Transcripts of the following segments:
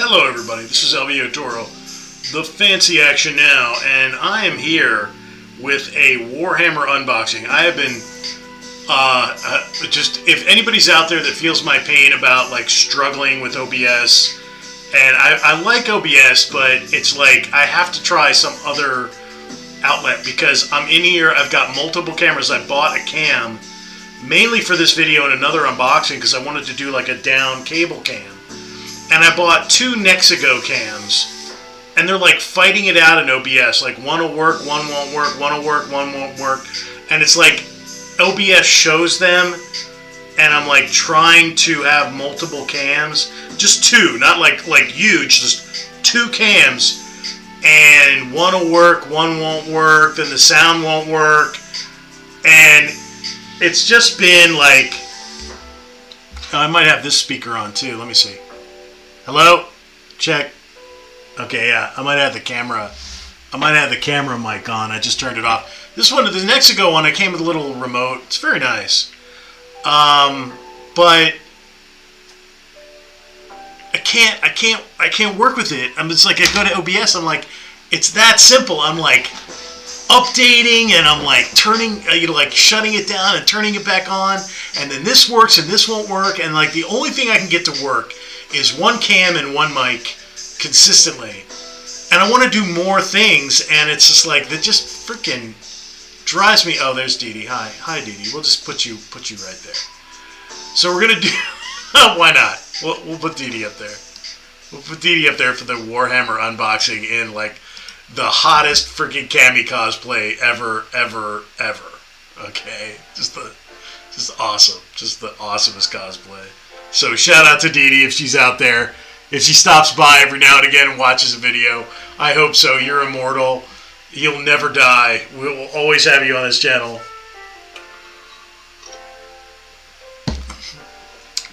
Hello everybody, this is Elvio Toro, the Fancy Action Now, and I am here with a Warhammer unboxing. I have been, if anybody's out there that feels my pain about like struggling with OBS, and I like OBS, but it's like I have to try some other outlet because I'm in here, I've got multiple cameras. I bought a cam mainly for this video and another unboxing because I wanted to do like a down cable cam. And I bought two Nexigo cams, and they're like fighting it out in OBS. Like one will work, one won't work, one will work, one won't work. And it's like OBS shows them, and I'm like trying to have multiple cams. Just two, not like huge, just two cams. And one will work, one won't work, then the sound won't work. And it's just been like, I might have this speaker on too, let me see. Hello? Check. Okay, yeah, I might have the camera mic on. I just turned it off. This one, the Nexigo one, I came with a little remote. It's very nice. But I can't work with it. It's like I go to OBS, I'm like, it's that simple. I'm like updating and I'm like turning, like shutting it down and turning it back on, and then this works and this won't work, and like the only thing I can get to work is one cam and one mic consistently. And I want to do more things, and it's just like, that just freaking drives me. Oh, there's Dee Dee. Hi Dee Dee. We'll just put you right there. So we're going to do, why not? We'll put Dee Dee up there. We'll put Dee Dee up there for the Warhammer unboxing in like the hottest freaking cami cosplay ever. Okay? Just awesome. Just the awesomest cosplay. So shout out to Dee Dee if she's out there. If she stops by every now and again and watches a video. I hope so. You're immortal. You'll never die. We'll always have you on this channel.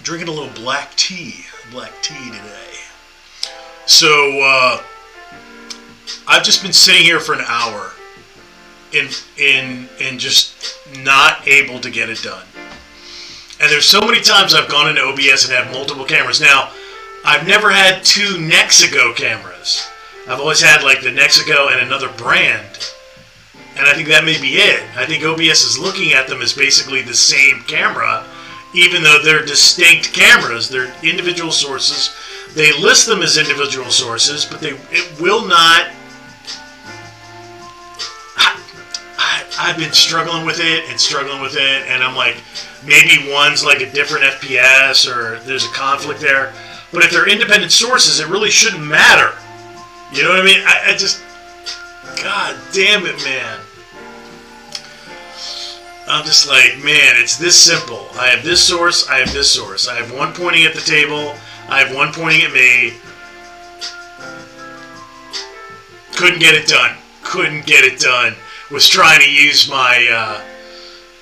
Drinking a little black tea today. So I've just been sitting here for an hour in just not able to get it done. And there's so many times I've gone into OBS and have multiple cameras. Now, I've never had two Nexigo cameras. I've always had like the Nexigo and another brand. And I think that may be it. I think OBS is looking at them as basically the same camera, even though they're distinct cameras. They're individual sources. They list them as individual sources, but it will not. I've been struggling with it, and I'm like, maybe one's like a different FPS or there's a conflict there. But if they're independent sources, it really shouldn't matter. You know what I mean? I just, God damn it, man. I'm just like, man, it's this simple. I have this source, I have this source. I have one pointing at the table, I have one pointing at me. Couldn't get it done. Was trying to use my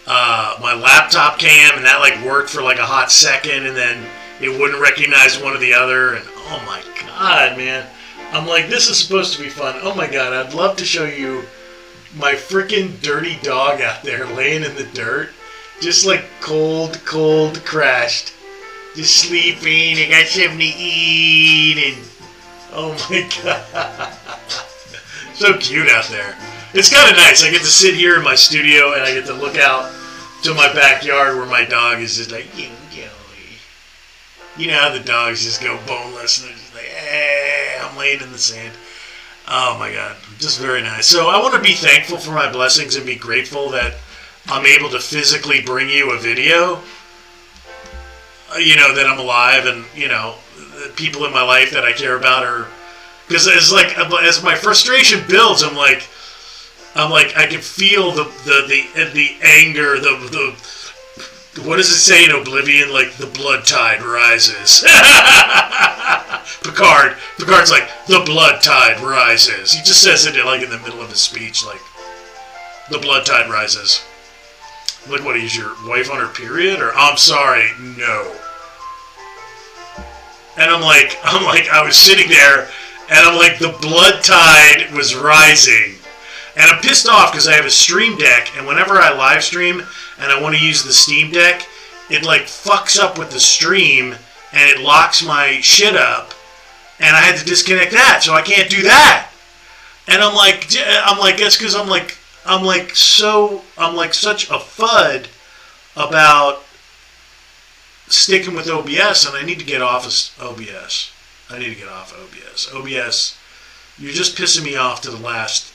my laptop cam, and that like worked for like a hot second, and then it wouldn't recognize one or the other, and oh my god, man. I'm like, this is supposed to be fun. Oh my god, I'd love to show you my freaking dirty dog out there laying in the dirt, just like cold crashed, just sleeping. I got something to eat, and oh my god. So cute out there. It's kind of nice. I get to sit here in my studio and I get to look out to my backyard where my dog is just like, you know how the dogs just go boneless and they're just like, hey, I'm laying in the sand. Oh my god, just very nice. So I want to be thankful for my blessings and be grateful that I'm able to physically bring you a video. That I'm alive, and the people in my life that I care about are, because it's like as my frustration builds, I'm like I can feel the anger, the what does it say in Oblivion? Like the blood tide rises. Picard's like, the blood tide rises. He just says it like in the middle of his speech, like the blood tide rises. Like, what, is your wife on her period? Or I'm sorry, no. And I'm like I was sitting there and I'm like, the blood tide was rising. And I'm pissed off because I have a Stream Deck, and whenever I live stream and I want to use the Steam Deck, it like fucks up with the stream and it locks my shit up. and I had to disconnect that, so I can't do that. And I'm like, that's because I'm like such a FUD about sticking with OBS, and I need to get off of OBS. OBS, you're just pissing me off to the last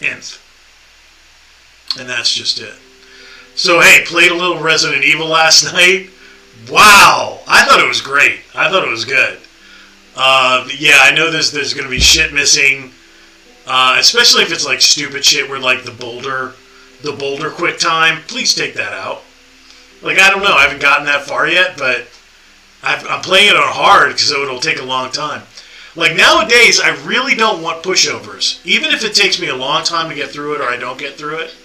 nth. And that's just it. So hey, played a little Resident Evil last night. Wow, I thought it was great. I thought it was good. Yeah, I know there's going to be shit missing, especially if it's like stupid shit where like the boulder quick time. Please take that out. Like, I don't know. I haven't gotten that far yet, but I'm playing it on hard because it'll take a long time. Like, nowadays, I really don't want pushovers. Even if it takes me a long time to get through it or I don't get through it.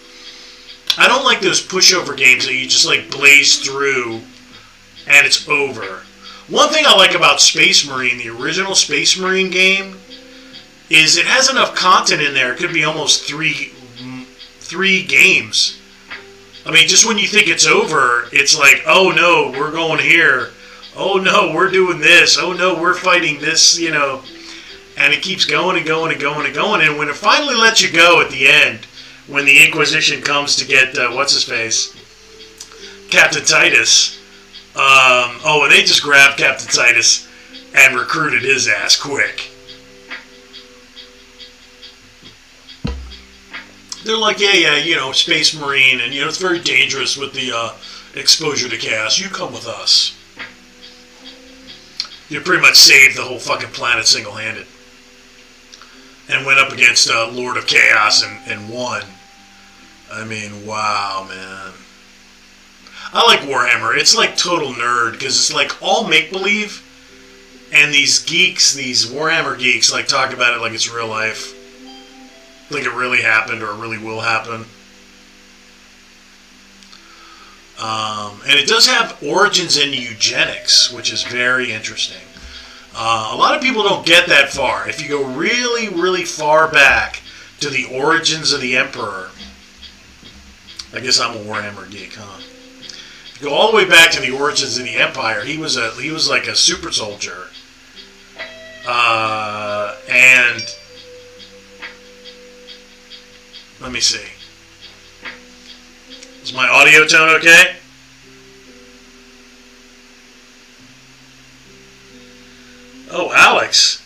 I don't like those pushover games that you just, like, blaze through and it's over. One thing I like about Space Marine, the original Space Marine game, is it has enough content in there. It could be almost three games. I mean, just when you think it's over, it's like, oh no, we're going here. Oh no, we're doing this. Oh no, we're fighting this, you know. And it keeps going and going and going and going. And when it finally lets you go at the end, when the Inquisition comes to get, what's-his-face? Captain Titus. And they just grabbed Captain Titus and recruited his ass quick. They're like, yeah, you know, Space Marine, and, you know, it's very dangerous with the exposure to chaos. You come with us. You pretty much saved the whole fucking planet single-handed. And went up against Lord of Chaos and won. I mean, wow, man. I like Warhammer. It's like total nerd, because it's like all make-believe, and these geeks, these Warhammer geeks, like talk about it like it's real life. Like it really happened or it really will happen. And it does have origins in eugenics, which is very interesting. A lot of people don't get that far. If you go really, really far back to the origins of the Emperor, I guess I'm a Warhammer geek, huh? If you go all the way back to the origins of the Empire, he was like a super soldier. And let me see. Is my audio tone okay? Oh, Alex.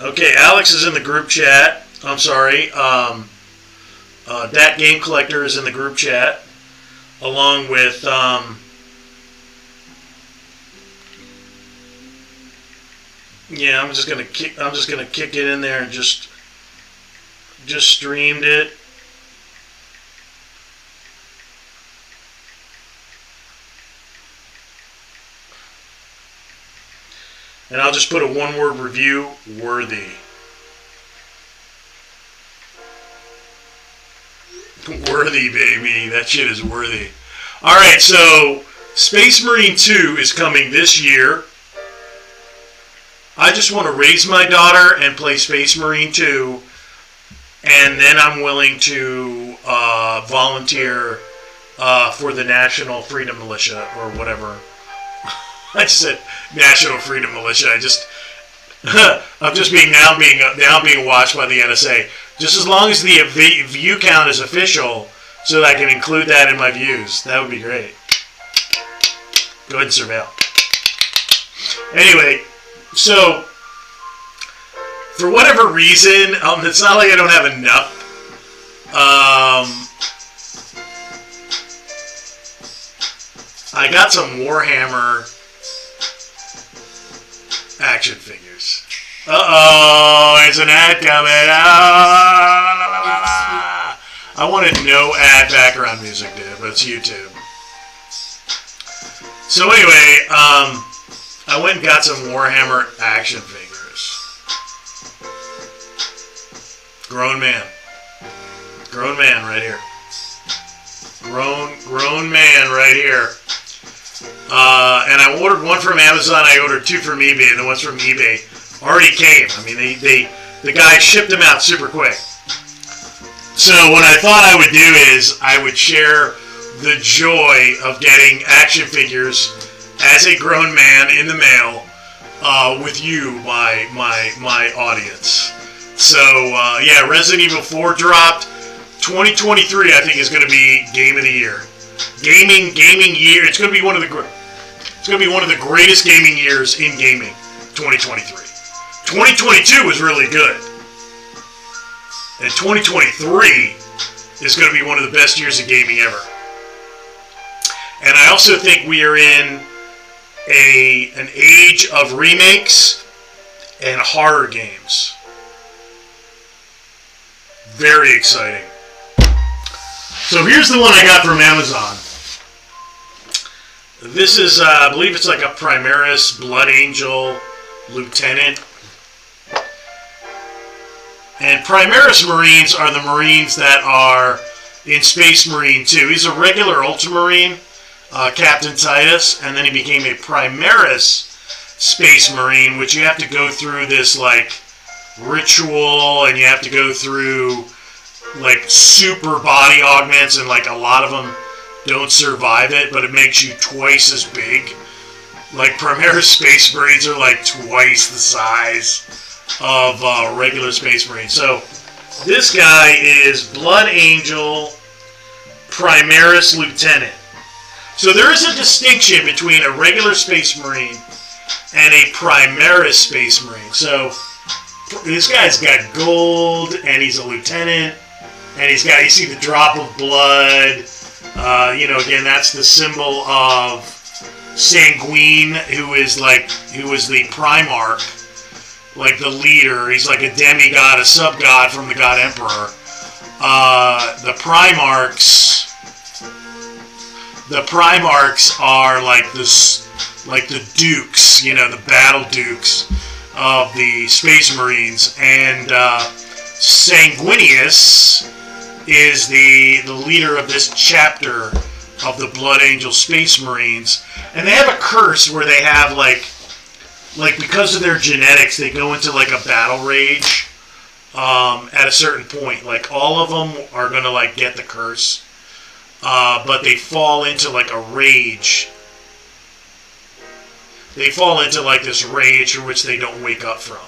Okay, Alex is in the group chat. I'm sorry. That Game Collector is in the group chat, along with yeah. I'm just gonna kick it in there and just streamed it. And I'll just put a one-word review, worthy. Worthy, baby. That shit is worthy. Alright, so Space Marine 2 is coming this year. I just want to raise my daughter and play Space Marine 2, and then I'm willing to volunteer for the National Freedom Militia, or whatever. I just said National Freedom Militia. I'm just now being watched by the NSA. Just as long as the view count is official, so that I can include that in my views, that would be great. Go ahead and surveil. Anyway, so for whatever reason, it's not like I don't have enough. I got some Warhammer action figures. Uh-oh, there's an ad coming. I wanted no ad background music, dude, but it's YouTube. So anyway, I went and got some Warhammer action figures. Grown man. Grown man right here. Grown man right here. And I ordered one from Amazon, I ordered two from eBay, and the ones from eBay already came. I mean, the guy shipped them out super quick. So what I thought I would do is I would share the joy of getting action figures as a grown man in the mail with you, my audience. So yeah, Resident Evil 4 dropped. 2023, I think, is going to be Game of the Year. Gaming year. It's going to be one of the greatest gaming years in gaming. 2023. 2022 was really good, and 2023 is going to be one of the best years of gaming ever. And I also think we are in an age of remakes and horror games. Very exciting. So here's the one I got from Amazon. This is, I believe it's like a Primaris Blood Angel Lieutenant. And Primaris Marines are the Marines that are in Space Marine 2. He's a regular Ultramarine, Captain Titus, and then he became a Primaris Space Marine, which you have to go through this, like, ritual, and you have to go through, like, super body augments, and, like, a lot of them don't survive it, but it makes you twice as big. Like, Primaris Space Marines are, like, twice the size of regular Space Marines. So, this guy is Blood Angel Primaris Lieutenant. So there is a distinction between a regular Space Marine and a Primaris Space Marine. So this guy's got gold, and he's a lieutenant, and he's got, you see the drop of blood. Again, that's the symbol of Sanguine, who was the Primarch, like the leader. He's like a demigod, a sub-god from the God Emperor. The Primarchs are like the dukes, the battle dukes of the Space Marines, and Sanguinius is the leader of this chapter of the Blood Angel Space Marines, and they have a curse where they have like because of their genetics, they go into like a battle rage at a certain point. Like all of them are gonna like get the curse. But they fall into like a rage. They fall into like this rage from which they don't wake up from.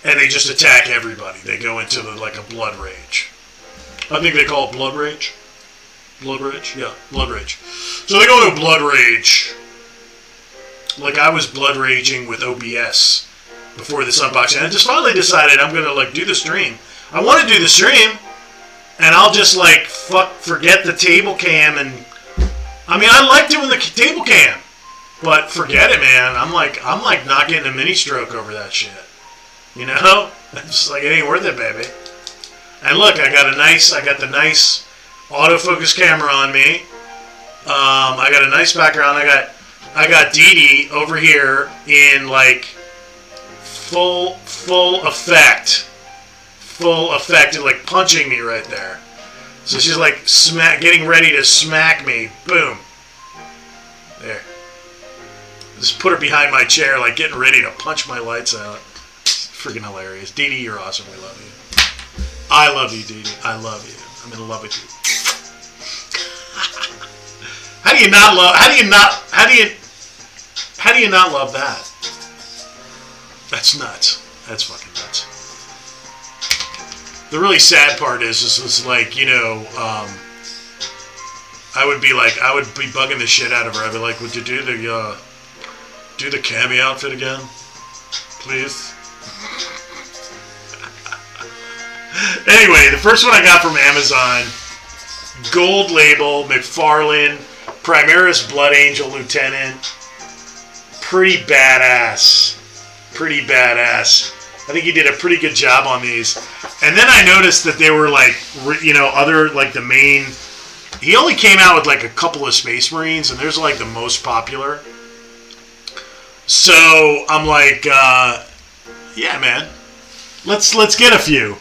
And they just attack everybody. They go into like a blood rage. I think they call it blood rage. Blood rage? Yeah, blood rage. So they go into blood rage. Like I was blood raging with OBS before this unboxing. And I just finally decided I'm going to like do the stream. I want to do the stream. And I'll just like forget the table cam, and I mean I like doing the table cam, but forget it, man. I'm like not getting a mini stroke over that shit. It's just like it ain't worth it, baby. And look, I got the nice autofocus camera on me. I got a nice background. I got Dee Dee over here in like full effect. Like punching me right there. So she's like getting ready to smack me. Boom. There. Just put her behind my chair, like getting ready to punch my lights out. It's freaking hilarious. Dee Dee, you're awesome. We love you. I love you, Dee Dee. I love you. I'm in love with you. How do you not love that? That's nuts. That's fucking nuts. The really sad part is like, I would be bugging the shit out of her. I'd be like, would you do the cami outfit again, please? Anyway, the first one I got from Amazon, gold label, Macfarlane, Primaris Blood Angel Lieutenant. Pretty badass. I think he did a pretty good job on these. And then I noticed that they were like, other, like the main... He only came out with like a couple of Space Marines, and there's like the most popular. So I'm like, yeah, man. Let's get a few.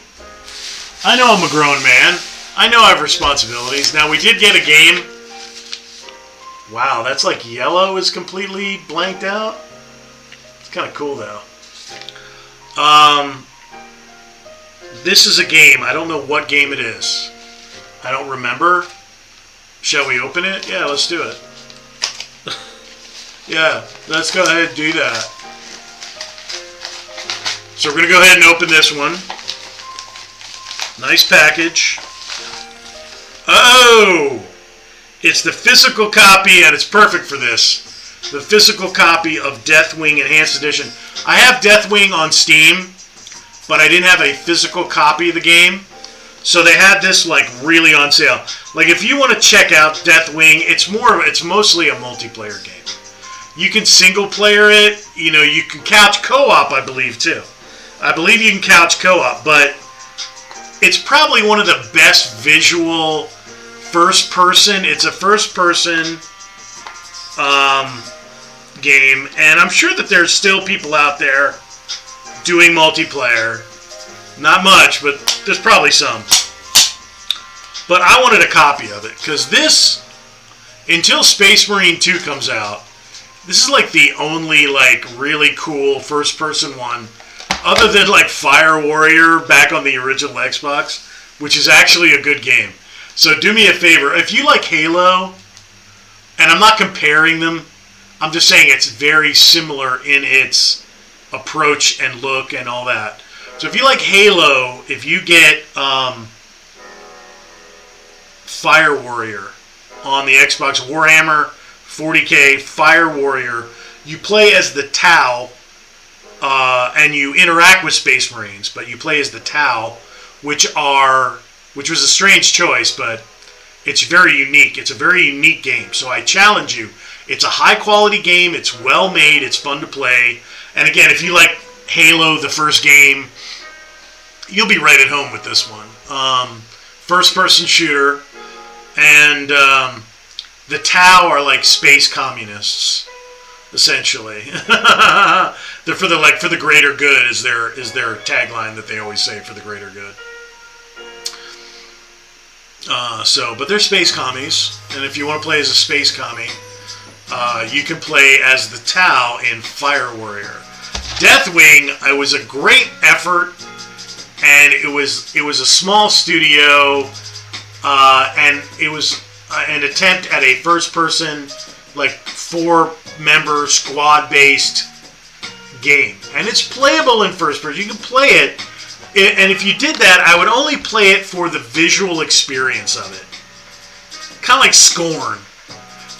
I know I'm a grown man. I know I have responsibilities. Now, we did get a game. Wow, that's like yellow is completely blanked out. It's kind of cool, though. This is a game. I don't know what game it is. I don't remember. Shall we open it? Yeah, let's do it. Yeah, let's go ahead and do that. So we're going to go ahead and open this one. Nice package. Oh! It's the physical copy, and it's perfect for this. The physical copy of Deathwing Enhanced Edition. I have Deathwing on Steam, but I didn't have a physical copy of the game. So they had this like really on sale. Like if you want to check out Deathwing, it's mostly a multiplayer game. You can single player it. You know, you can couch co-op, I believe too. I believe you can couch co-op, but it's probably one of the best visual first person. It's a first person game, and I'm sure that there's still people out there doing multiplayer. Not much, but there's probably some. But I wanted a copy of it because this, until Space Marine 2 comes out, this is like the only like really cool first person one, other than like Fire Warrior back on the original Xbox, which is actually a good game. So do me a favor, if you like Halo, and I'm not comparing them, I'm just saying it's very similar in its approach and look and all that. So if you like Halo, if you get Fire Warrior on the Xbox, Warhammer 40K Fire Warrior, you play as the Tau, and you interact with Space Marines, but you play as the Tau, which was a strange choice, but it's very unique. It's a very unique game. So I challenge you. It's a high-quality game. It's well-made. It's fun to play. And again, if you like Halo, the first game, you'll be right at home with this one. First-person shooter. And the Tau are like space communists, essentially. They're for the greater good is their tagline that they always say, for the greater good. But they're space commies, and if you want to play as a space commie, you can play as the Tau in Fire Warrior. Deathwing, it was a great effort, and it was a small studio, and it was an attempt at a first-person, like 4-member squad-based game, and it's playable in first person. You can play it. And if you did that, I would only play it for the visual experience of it. Kind of like Scorn.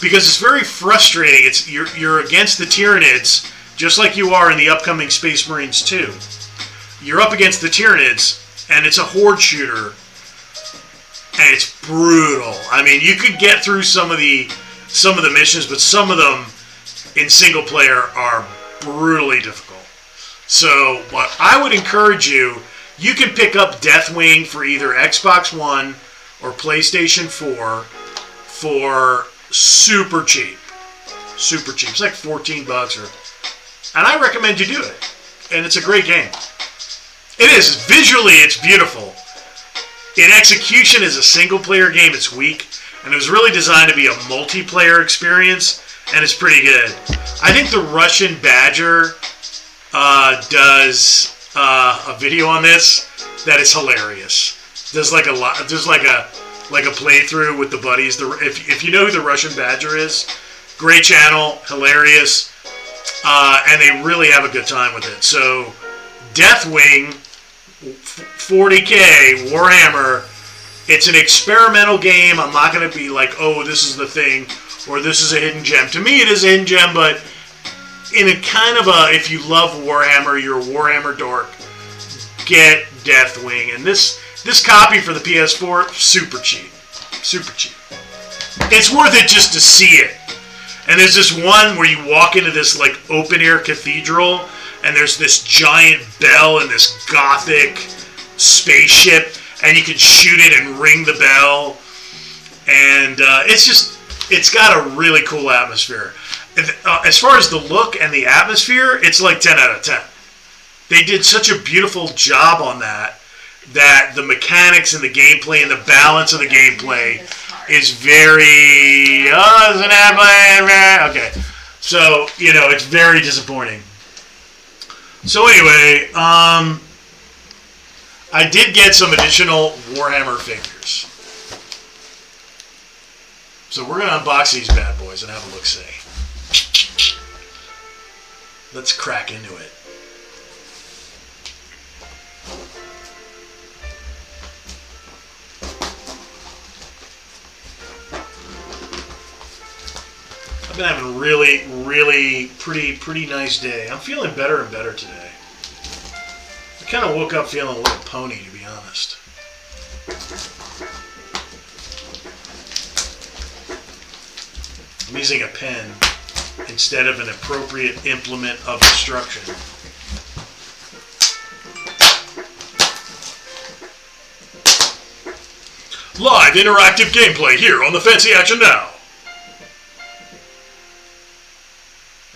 Because it's very frustrating. You're against the Tyranids, just like you are in the upcoming Space Marines 2. You're up against the Tyranids, and it's a horde shooter. And it's brutal. I mean, you could get through some of the missions, but some of them in single player are brutally difficult. So, what I would encourage you can pick up Deathwing for either Xbox One or PlayStation 4 for super cheap. Super cheap. It's like $14 and I recommend you do it. And it's a great game. It is. Visually, it's beautiful. In execution, as a single-player game, it's weak. And it was really designed to be a multiplayer experience, and it's pretty good. I think the Russian Badger does a video on this that is hilarious. There's like a playthrough with the buddies. If you know who the Russian Badger is, great channel, hilarious, and they really have a good time with it. So, Deathwing 40K Warhammer. It's an experimental game. I'm not going to be like, oh, this is the thing, or this is a hidden gem. To me, it is a hidden gem, but in a kind of a, if you love Warhammer, you're a Warhammer dork, get Deathwing. And this copy for the PS4, super cheap. Super cheap. It's worth it just to see it. And there's this one where you walk into this like open-air cathedral, and there's this giant bell and this gothic spaceship, and you can shoot it and ring the bell. And it's got a really cool atmosphere. As far as the look and the atmosphere, it's like 10 out of 10. They did such a beautiful job on that the mechanics and the gameplay and the balance of the gameplay is very... Okay. So, it's very disappointing. So anyway, I did get some additional Warhammer figures. So we're going to unbox these bad boys and have a look-see. Let's crack into it. I've been having a really pretty nice day. I'm feeling better and better today. I kind of woke up feeling a little pony, to be honest. I'm using a pen instead of an appropriate implement of destruction. Live interactive gameplay here on the Fancy Action Now.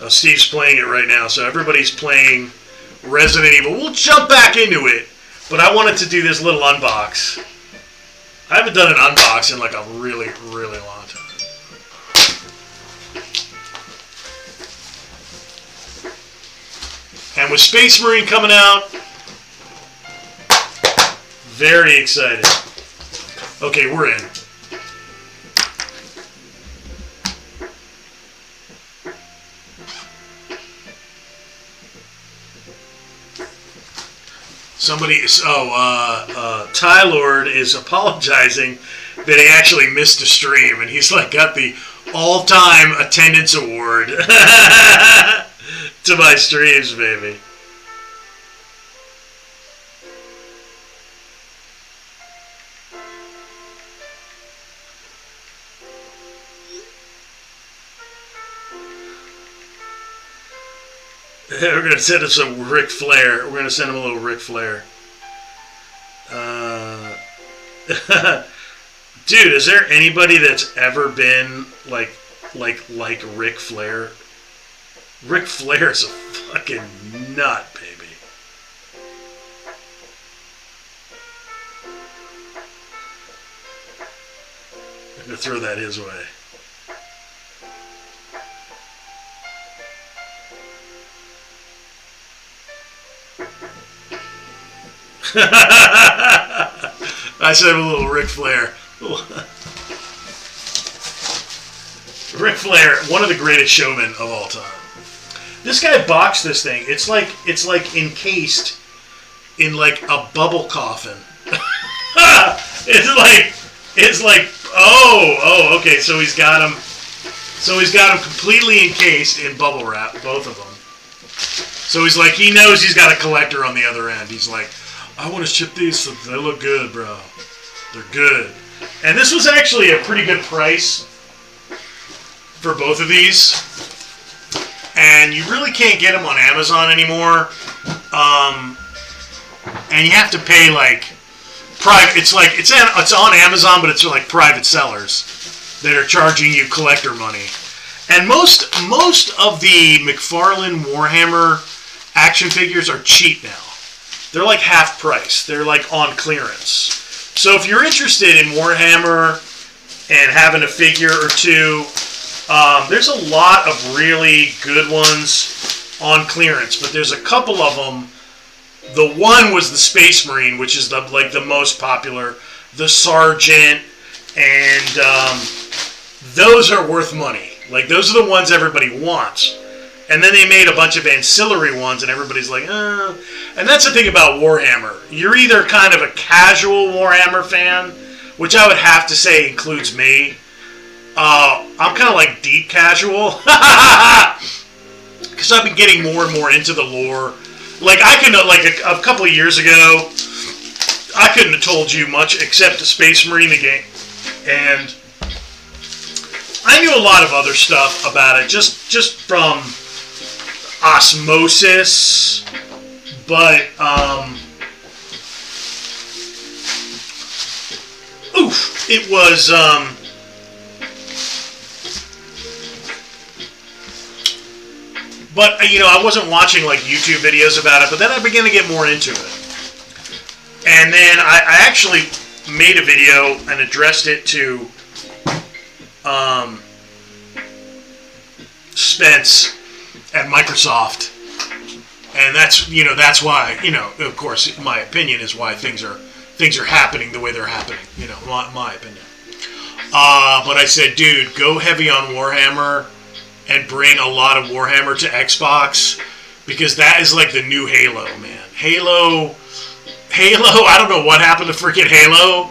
Steve's playing it right now, so everybody's playing Resident Evil. We'll jump back into it, but I wanted to do this little unbox. I haven't done an unbox in like a really long time. And with Space Marine coming out, very excited. Okay, we're in. Ty Lord is apologizing that he actually missed a stream, and he's like got the all-time attendance award to my streams, baby. We're going to send him some Ric Flair. We're going to send him a little Ric Flair. Dude, is there anybody that's ever been like Ric Flair? Ric Flair's a fucking nut, baby. I'm going to throw that his way. I said a little Ric Flair. Ric Flair, one of the greatest showmen of all time. This guy boxed this thing. It's like encased in like a bubble coffin. It's like okay. So he's got him completely encased in bubble wrap, both of them. So he's like, he knows he's got a collector on the other end. He's like, I want to ship these. They look good, bro. They're good. And this was actually a pretty good price for both of these. And you really can't get them on Amazon anymore. And you have to pay like private. It's on Amazon, but it's like private sellers that are charging you collector money. And most of the Macfarlane Warhammer action figures are cheap now. They're like half price. They're like on clearance. So if you're interested in Warhammer and having a figure or two, there's a lot of really good ones on clearance. But there's a couple of them. The one was the Space Marine, which is the most popular. The Sergeant, and those are worth money. Like, those are the ones everybody wants. And then they made a bunch of ancillary ones, and everybody's like, And that's the thing about Warhammer. You're either kind of a casual Warhammer fan, which I would have to say includes me. I'm kind of like deep casual. Because I've been getting more and more into the lore. Like, a couple of years ago, I couldn't have told you much except the Space Marine the game. And I knew a lot of other stuff about it, just from osmosis, but it was but I wasn't watching like YouTube videos about it, but then I began to get more into it, and then I actually made a video and addressed it to Spence at Microsoft, and that's why, of course, my opinion is why things are happening the way they're happening, my opinion. But I said, dude, go heavy on Warhammer and bring a lot of Warhammer to Xbox, because that is like the new Halo, man. Halo, I don't know what happened to freaking Halo,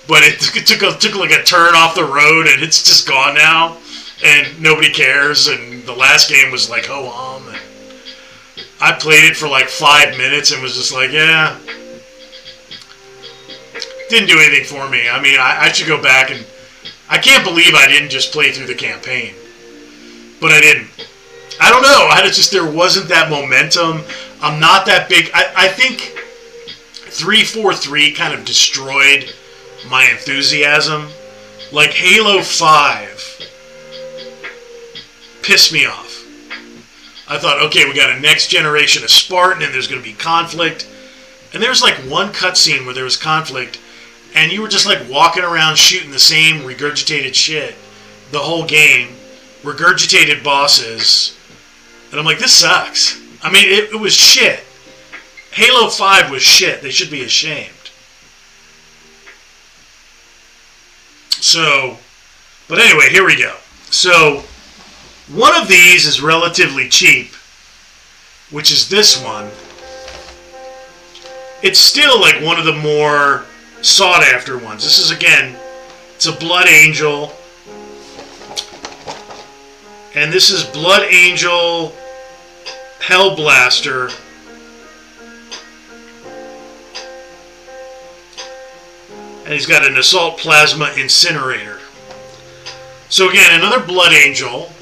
but it took like a turn off the road, and it's just gone now, and nobody cares, and the last game was like ho-hum, and I played it for like 5 minutes and was just like, yeah, didn't do anything for me. I mean, I should go back, and I can't believe I didn't just play through the campaign, but I didn't. I don't know, there wasn't that momentum. I'm not that big. I think 343 kind of destroyed my enthusiasm. Like Halo 5 pissed me off. I thought, okay, we got a next generation of Spartan, and there's going to be conflict. And there's like one cutscene where there was conflict, and you were just like walking around shooting the same regurgitated shit the whole game, regurgitated bosses, and I'm like, this sucks. I mean, it was shit. Halo 5 was shit. They should be ashamed. So, but anyway, here we go. So, one of these is relatively cheap, which is this one. It's still like one of the more sought-after ones. This is, again, it's a Blood Angel. And this is Blood Angel Hellblaster. And he's got an Assault Plasma Incinerator. So again, another Blood Angel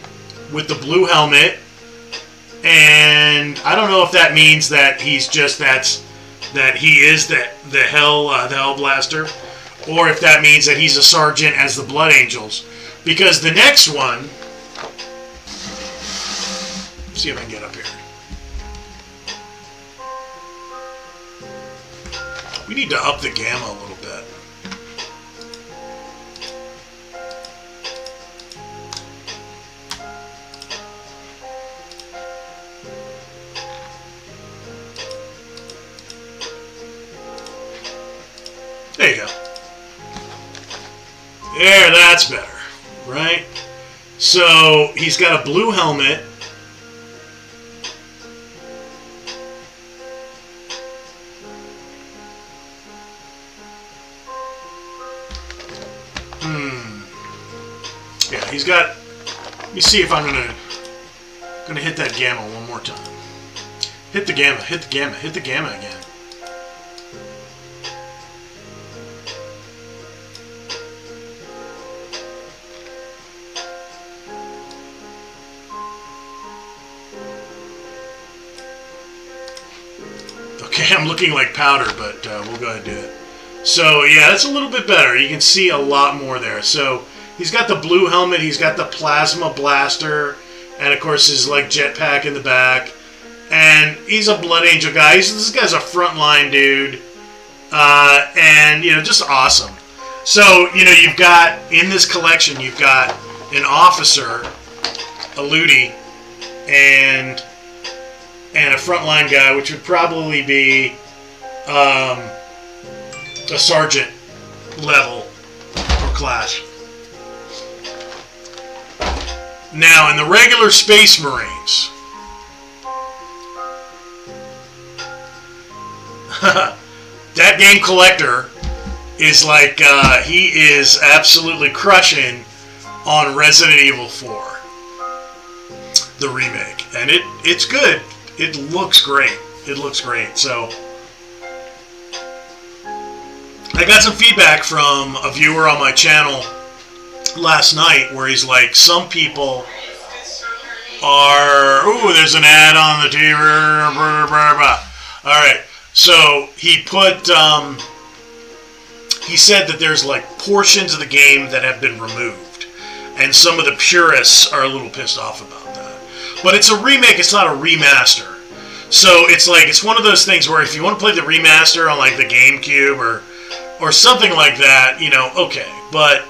with the blue helmet. And I don't know if that means that he's just that he is the Hellblaster, or if that means that he's a sergeant as the Blood Angels. Because the next one, let's see if I can get up here. We need to up the gamma a little bit. There you go. There, that's better, right? So he's got a blue helmet. Yeah, he's got. Let me see if I'm gonna hit that gamma one more time. Hit the gamma. Hit the gamma. Hit the gamma again. Okay, I'm looking like powder, but we'll go ahead and do it. So, yeah, that's a little bit better. You can see a lot more there. So, he's got the blue helmet, he's got the plasma blaster, and, of course, his, like, jetpack in the back. And he's a Blood Angel guy. This guy's a frontline dude. And, you know, just awesome. So, you know, you've got, in this collection, you've got an officer, a Ludi, and a frontline guy, which would probably be a sergeant level or class. Now, in the regular Space Marines, that game collector is like, he is absolutely crushing on Resident Evil 4, the remake. And it's good. It looks great. It looks great. So, I got some feedback from a viewer on my channel last night where he's like, some people are... Ooh, there's an ad on the TV. Alright, so he put... he said that there's like portions of the game that have been removed. And some of the purists are a little pissed off about that. But it's a remake, it's not a remaster. So it's like, it's one of those things where if you want to play the remaster on like the GameCube or something like that, you know, okay. But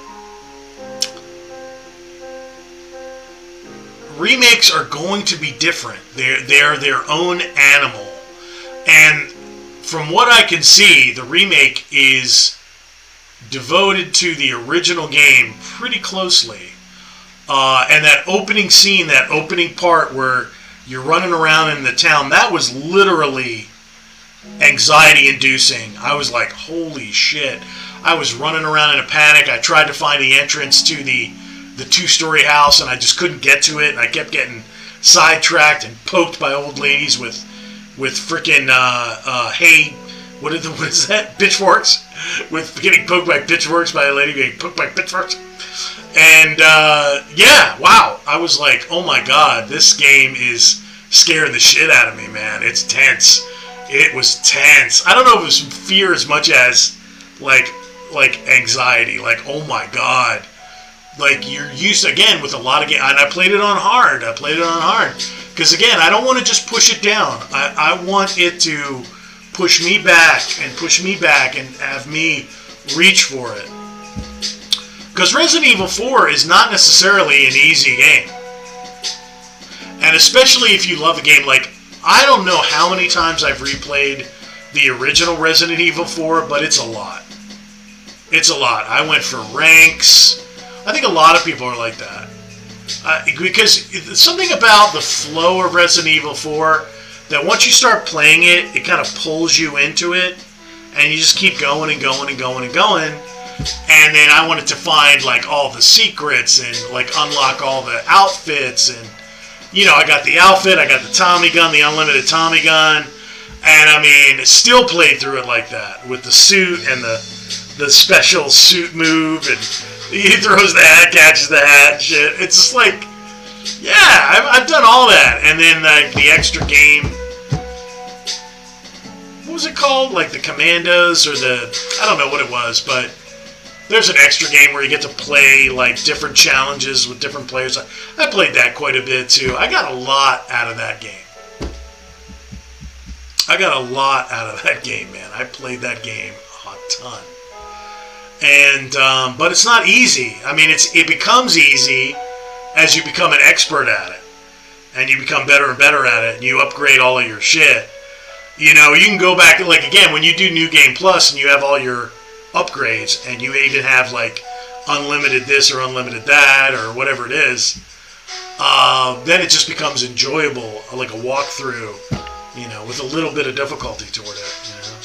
remakes are going to be different. They're their own animal. And from what I can see, the remake is devoted to the original game pretty closely. And that opening scene, that opening part where You're running around in the town. That was literally anxiety-inducing. I was like, holy shit. I was running around in a panic. I tried to find the entrance to the two-story house, and I just couldn't get to it. And I kept getting sidetracked and poked by old ladies with freaking hay. What is that? Pitchforks? With getting poked by pitchforks by a lady getting poked by pitchforks. And yeah, wow. I was like, oh my god, this game is scaring the shit out of me, man. It's tense. It was tense. I don't know if it was fear as much as like anxiety. Like, oh my god. Like, you're used to, again, with a lot of games, and I played it on hard. Because again, I don't want to just push it down. I want it to push me back and have me reach for it. Because Resident Evil 4 is not necessarily an easy game. And especially if you love the game, like, I don't know how many times I've replayed the original Resident Evil 4, but it's a lot. It's a lot. I went for ranks. I think a lot of people are like that. Because something about the flow of Resident Evil 4, that once you start playing it, it kind of pulls you into it, and you just keep going and going and going and going. And then I wanted to find like all the secrets and like unlock all the outfits, and you know, I got the outfit, I got the Tommy gun, the unlimited Tommy gun, and I mean, still played through it like that with the suit and the special suit move, and he throws the hat, catches the hat, and shit. It's just like, yeah, I've done all that, and then like the extra game. What was it called? Like the Commandos or I don't know what it was, but there's an extra game where you get to play like different challenges with different players. I played that quite a bit too. I got a lot out of that game. Man. I played that game a ton. And but it's not easy. I mean, it becomes easy as you become an expert at it, and you become better and better at it, and you upgrade all of your shit. You know, you can go back, like, again, when you do New Game Plus and you have all your upgrades, and you even have, like, unlimited this or unlimited that or whatever it is, then it just becomes enjoyable, like a walkthrough, you know, with a little bit of difficulty toward it, you know.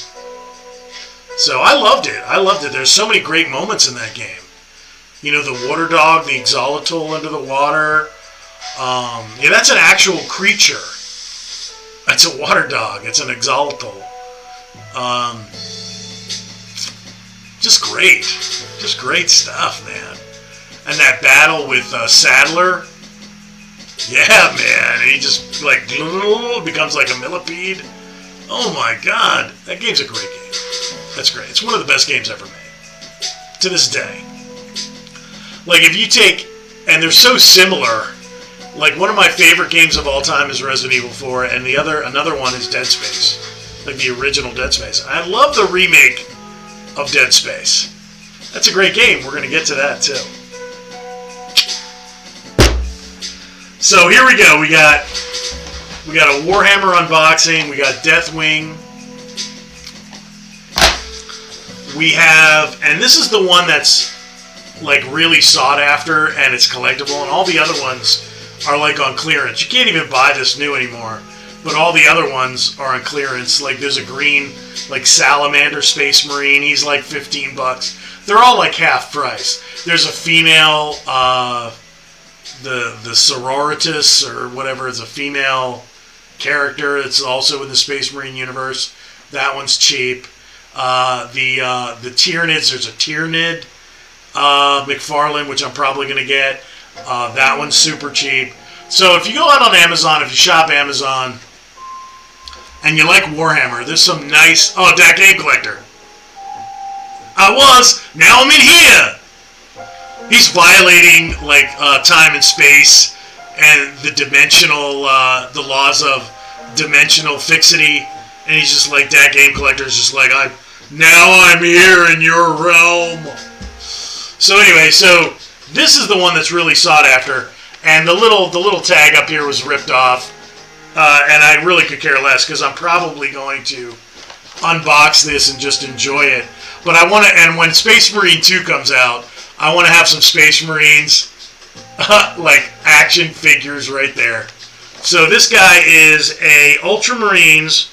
So I loved it. There's so many great moments in that game. You know, the water dog, the exolotl under the water. Yeah, that's an actual creature. That's a water dog. It's an exolotl. Just great stuff, man. And that battle with Sadler. Yeah, man. And he just, like, becomes like a millipede. Oh, my God. That game's a great game. That's great. It's one of the best games ever made. To this day. Like, if you take... And they're so similar. Like, one of my favorite games of all time is Resident Evil 4, and another one is Dead Space. Like, the original Dead Space. I love the remake of Dead Space. That's a great game. We're going to get to that, too. So, here we go. We got a Warhammer unboxing. We got Deathwing. We have... And this is the one that's, like, really sought after, and it's collectible, and all the other ones are like on clearance. You can't even buy this new anymore, but all the other ones are on clearance. Like, there's a green, like, Salamander Space Marine. He's like $15. They're all like half price. There's a female, the Sororitas or whatever is a female character. It's also in the Space Marine universe. That one's cheap. The Tyranids, there's a Tyranid Macfarlane, which I'm probably going to get. That one's super cheap. So if you go out on Amazon, if you shop Amazon, and you like Warhammer, there's some nice... Oh, that Game Collector. Now I'm in here! He's violating, like, time and space, and the dimensional, the laws of dimensional fixity, and he's just like, that Game Collector's just like, now I'm here in your realm. So anyway, this is the one that's really sought after, and the little tag up here was ripped off, and I really could care less because I'm probably going to unbox this and just enjoy it. But I want to, and when Space Marine 2 comes out, I want to have some Space Marines, like action figures right there. So this guy is a Ultramarines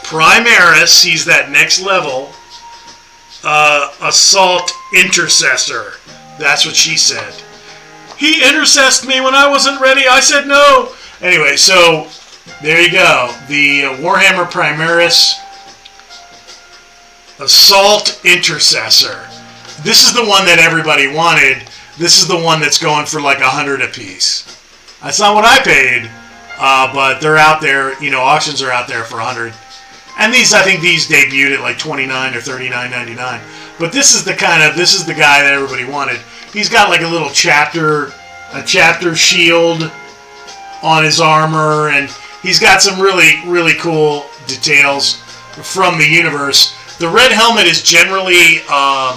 Primaris. He's that next level. Assault Intercessor. That's what she said. He intercessed me when I wasn't ready. I said no. Anyway, so there you go. The Warhammer Primaris Assault Intercessor. This is the one that everybody wanted. This is the one that's going for like 100 a piece. That's not what I paid, but they're out there. You know, auctions are out there for 100. And these, I think these debuted at like $29 or $39.99. But this is the guy that everybody wanted. He's got like a little chapter shield on his armor, and he's got some really cool details from the universe. The red helmet is generally, I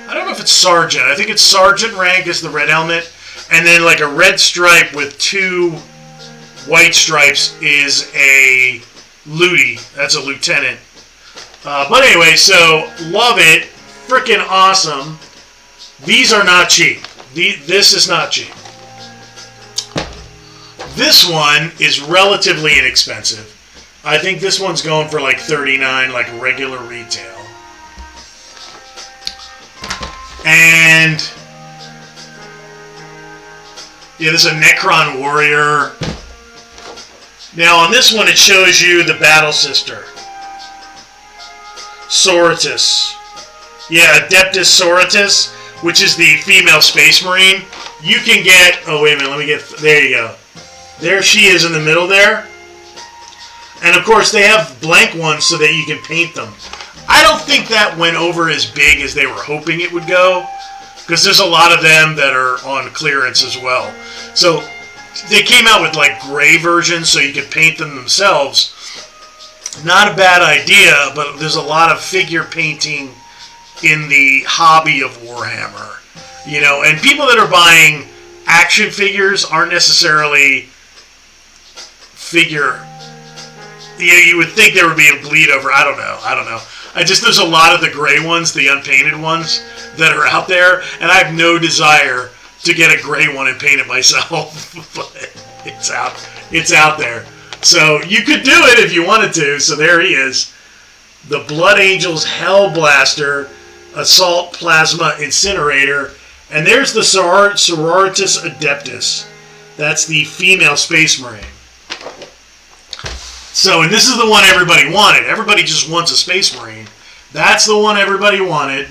don't know if it's sergeant. I think it's sergeant rank is the red helmet, and then like a red stripe with 2 white stripes is a Ludi. That's a lieutenant. But anyway, so love it. Freaking awesome. These are not cheap. This is not cheap. This one is relatively inexpensive. I think this one's going for like $39, like regular retail. And yeah, this is a Necron Warrior. Now on this one it shows you the Battle Sister. Sororitas. Yeah, Adeptus Sororitas, which is the female Space Marine. You can get, oh wait a minute, let me get, there you go. There she is in the middle there. And of course they have blank ones so that you can paint them. I don't think that went over as big as they were hoping it would go, because there's a lot of them that are on clearance as well. So they came out with like gray versions so you could paint them themselves. Not a bad idea, but there's a lot of figure painting in the hobby of Warhammer. You know, and people that are buying action figures aren't necessarily figure. You would think there would be a bleed over. I don't know. There's a lot of the gray ones, the unpainted ones, that are out there, and I have no desire to get a gray one and paint it myself. But it's out there. So you could do it if you wanted to. So there he is. The Blood Angels Hellblaster Assault Plasma Incinerator. And there's the Sororitas Adeptus. That's the female Space Marine. So, and this is the one everybody wanted. Everybody just wants a Space Marine. That's the one everybody wanted.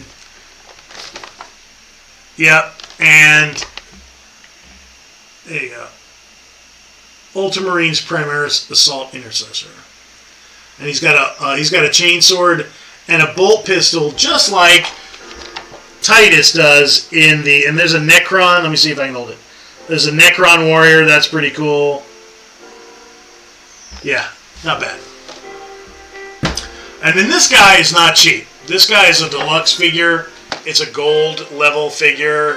Yep. And there you go. Ultramarines Primaris Assault Intercessor. And he's got a chainsword and a bolt pistol, just like Titus does in the, and there's a Necron. Let me see if I can hold it. There's a Necron Warrior. That's pretty cool. Yeah, not bad. And then this guy is not cheap. This guy is a deluxe figure. It's a gold level figure.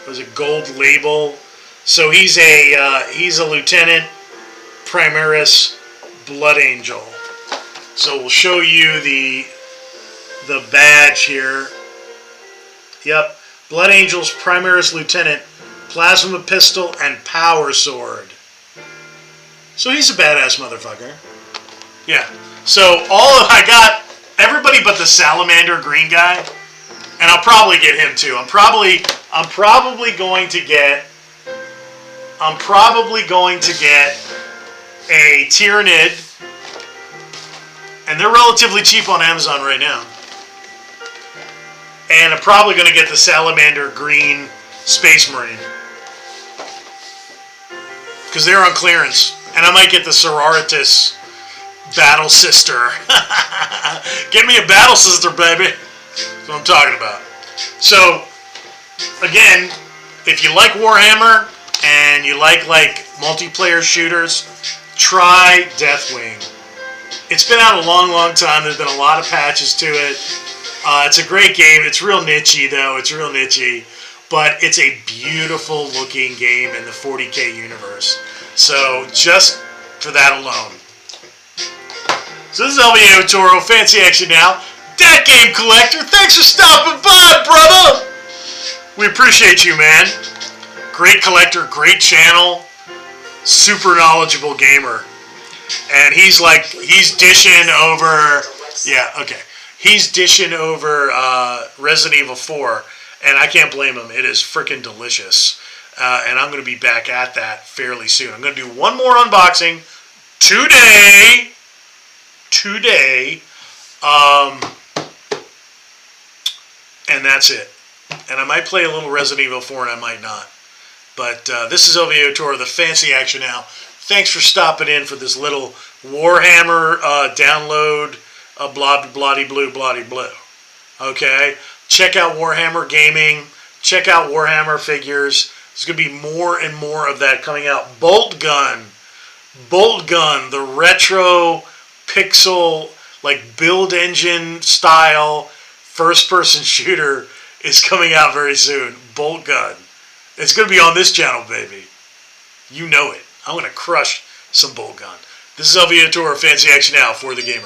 There's a gold label. So he's a Lieutenant Primaris Blood Angel. So we'll show you the badge here. Yep, Blood Angel's Primaris Lieutenant, Plasma Pistol, and Power Sword. So he's a badass motherfucker. Yeah. So I got everybody but the Salamander green guy, and I'll probably get him too. I'm probably going to get a Tyranid, and they're relatively cheap on Amazon right now. And I'm probably going to get the Salamander green Space Marine, because they're on clearance. And I might get the Sororitas Battle Sister. Get me a Battle Sister, baby. That's what I'm talking about. So, again, if you like Warhammer and you like multiplayer shooters, try Deathwing. It's been out a long, long time. There's been a lot of patches to it. It's a great game. It's real nichey, though. It's real nichey. But it's a beautiful looking game in the 40K universe. So, just for that alone. So this is LVO Toro, Fancy Action Now. That Game Collector, thanks for stopping by, brother! We appreciate you, man. Great collector, great channel, super knowledgeable gamer. And he's dishing over, he's dishing over Resident Evil 4, and I can't blame him. It is freaking delicious. And I'm going to be back at that fairly soon. I'm going to do one more unboxing today. And that's it. And I might play a little Resident Evil 4 and I might not. But this is OVO Tour, the Fancy Action Now. Thanks for stopping in for this little Warhammer download, bloody blue. Okay? Check out Warhammer Gaming. Check out Warhammer figures. There's going to be more and more of that coming out. Bolt Gun, the retro pixel, like build engine style first-person shooter is coming out very soon. Bolt Gun. It's going to be on this channel, baby. You know it. I'm going to crush some Bolt Gun. This is OVO Tour, Fancy Action Now for the Gamer.